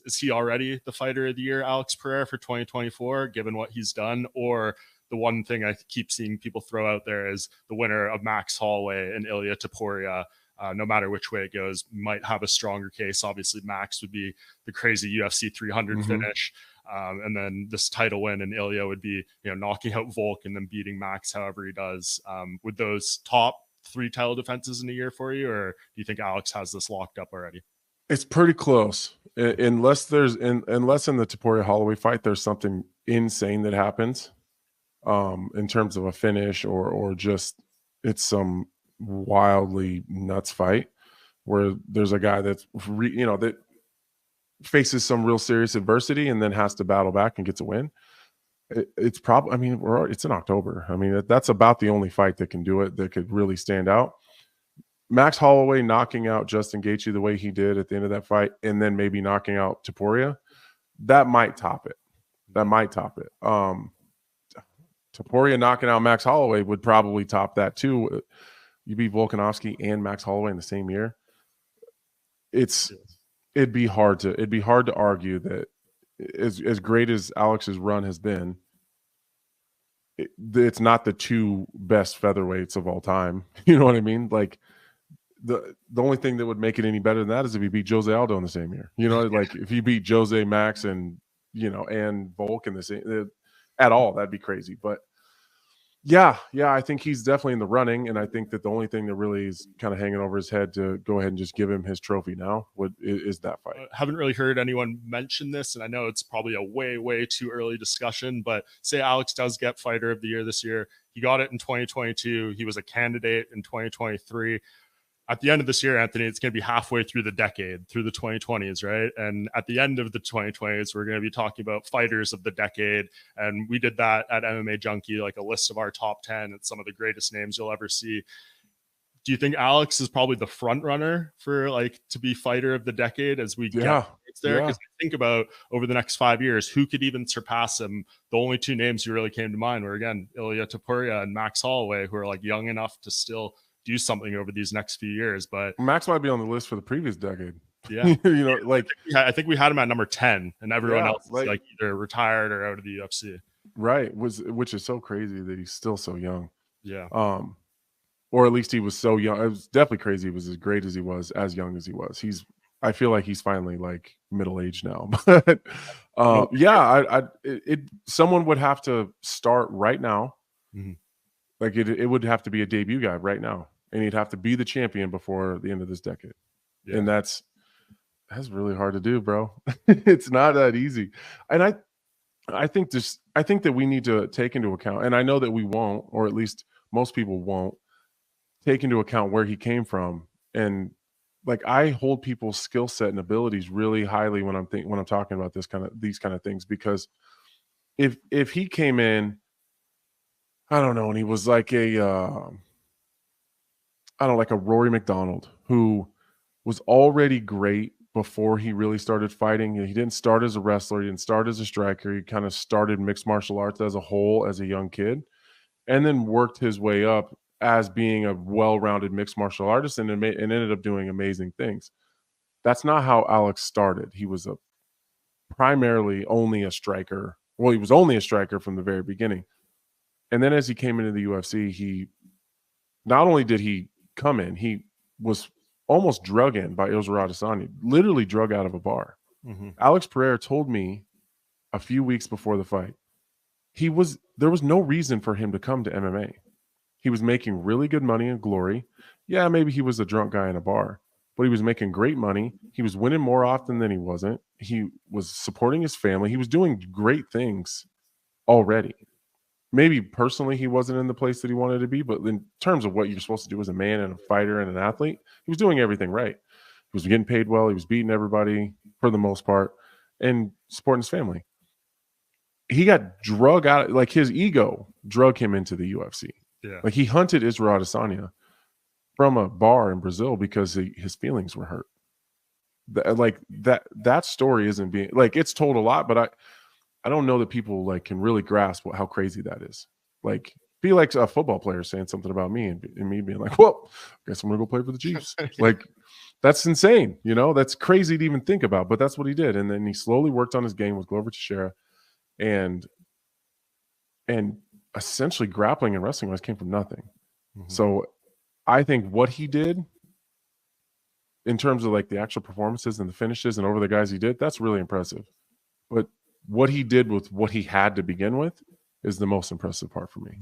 Is he already the fighter of the year, Alex Pereira, for 2024, given what he's done? Or the one thing I keep seeing people throw out there is the winner of Max Holloway and Ilia Topuria. No matter which way it goes, might have a stronger case. Obviously, Max would be the crazy UFC 300 finish. And then this title win and Ilya would be, knocking out Volk and then beating Max however he does. Would those top 3 title defenses in a year for you, or do you think Alex has this locked up already? It's pretty close, unless in the Topuria Holloway fight there's something insane that happens in terms of a finish or just it's some wildly nuts fight where there's a guy that's that faces some real serious adversity and then has to battle back and gets a win. It's probably, it's in October. That's about the only fight that can do it, that could really stand out. Max Holloway knocking out Justin Gaethje the way he did at the end of that fight, and then maybe knocking out Topuria, that might top it. Topuria knocking out Max Holloway would probably top that too. You beat Volkanovski and Max Holloway in the same year. It'd be hard to argue that as great as Alex's run has been, it's not the 2 best featherweights of all time. You know what I mean? Like the only thing that would make it any better than that is if you beat Jose Aldo in the same year. Like if you beat Jose, Max, and Volk in the same at all, that'd be crazy. But yeah, I think he's definitely in the running, and I think that the only thing that really is kind of hanging over his head to go ahead and just give him his trophy now is that fight. I haven't really heard anyone mention this, and I know it's probably a way, way too early discussion, but say Alex does get fighter of the year this year. He got it in 2022. He was a candidate in 2023. At the end of this year, Anthony, it's going to be halfway through the decade, through the 2020s, right? And at the end of the 2020s, we're going to be talking about fighters of the decade. And we did that at MMA Junkie, like a list of our top 10 and some of the greatest names you'll ever see. Do you think Alex is probably the front runner for to be fighter of the decade as we get there? Because think about over the next 5 years, who could even surpass him? The only 2 names who really came to mind were, again, Ilia Topuria and Max Holloway, who are young enough to still do something over these next few years. But Max might be on the list for the previous decade. Yeah. I think we had him at number 10 and everyone else is either retired or out of the UFC. Right. Which is so crazy that he's still so young. Yeah. Or at least he was so young. It was definitely crazy. He was as great as he was, as young as he was. I feel like he's finally middle-aged now. But someone would have to start right now. Mm-hmm. It would have to be a debut guy right now. And he'd have to be the champion before the end of this decade. Yeah. And that's really hard to do, bro. It's not that easy. And I think that we need to take into account, and I know that we won't, or at least most people won't take into account where he came from. And I hold people's skill set and abilities really highly when I'm talking about these kind of things, because if he came in, I don't know, and he was like a Rory McDonald who was already great before he really started fighting. He didn't start as a wrestler. He didn't start as a striker. He kind of started mixed martial arts as a whole as a young kid, and then worked his way up as being a well-rounded mixed martial artist and ended up doing amazing things. That's not how Alex started. He was primarily only a striker. Well, he was only a striker from the very beginning. And then as he came into the UFC, he not only did he come in, he was almost drug in by Israel Adesanya, literally drug out of a bar. Mm-hmm. Alex Pereira told me a few weeks before the fight, there was no reason for him to come to MMA. He was making really good money in Glory. Yeah, maybe he was a drunk guy in a bar, but he was making great money. He was winning more often than he wasn't. He was supporting his family. He was doing great things already. Maybe personally he wasn't in the place that he wanted to be, but in terms of what you're supposed to do as a man and a fighter and an athlete, he was doing everything right. He was getting paid well. He was beating everybody for the most part and supporting his family. He got drug out, his ego drug him into the UFC. Yeah. He hunted Israel Adesanya from a bar in Brazil because his feelings were hurt. That story isn't being it's told a lot, but I don't know that people can really grasp how crazy that is. Be like a football player saying something about me and me being like, well, I guess I'm gonna go play for the Chiefs. That's insane. That's crazy to even think about, but that's what he did. And then he slowly worked on his game with Glover Teixeira, and essentially grappling and wrestling wise came from nothing. Mm-hmm. So I think what he did in terms of like the actual performances and the finishes and over the guys he did, that's really impressive. But what he did with what he had to begin with is the most impressive part for me.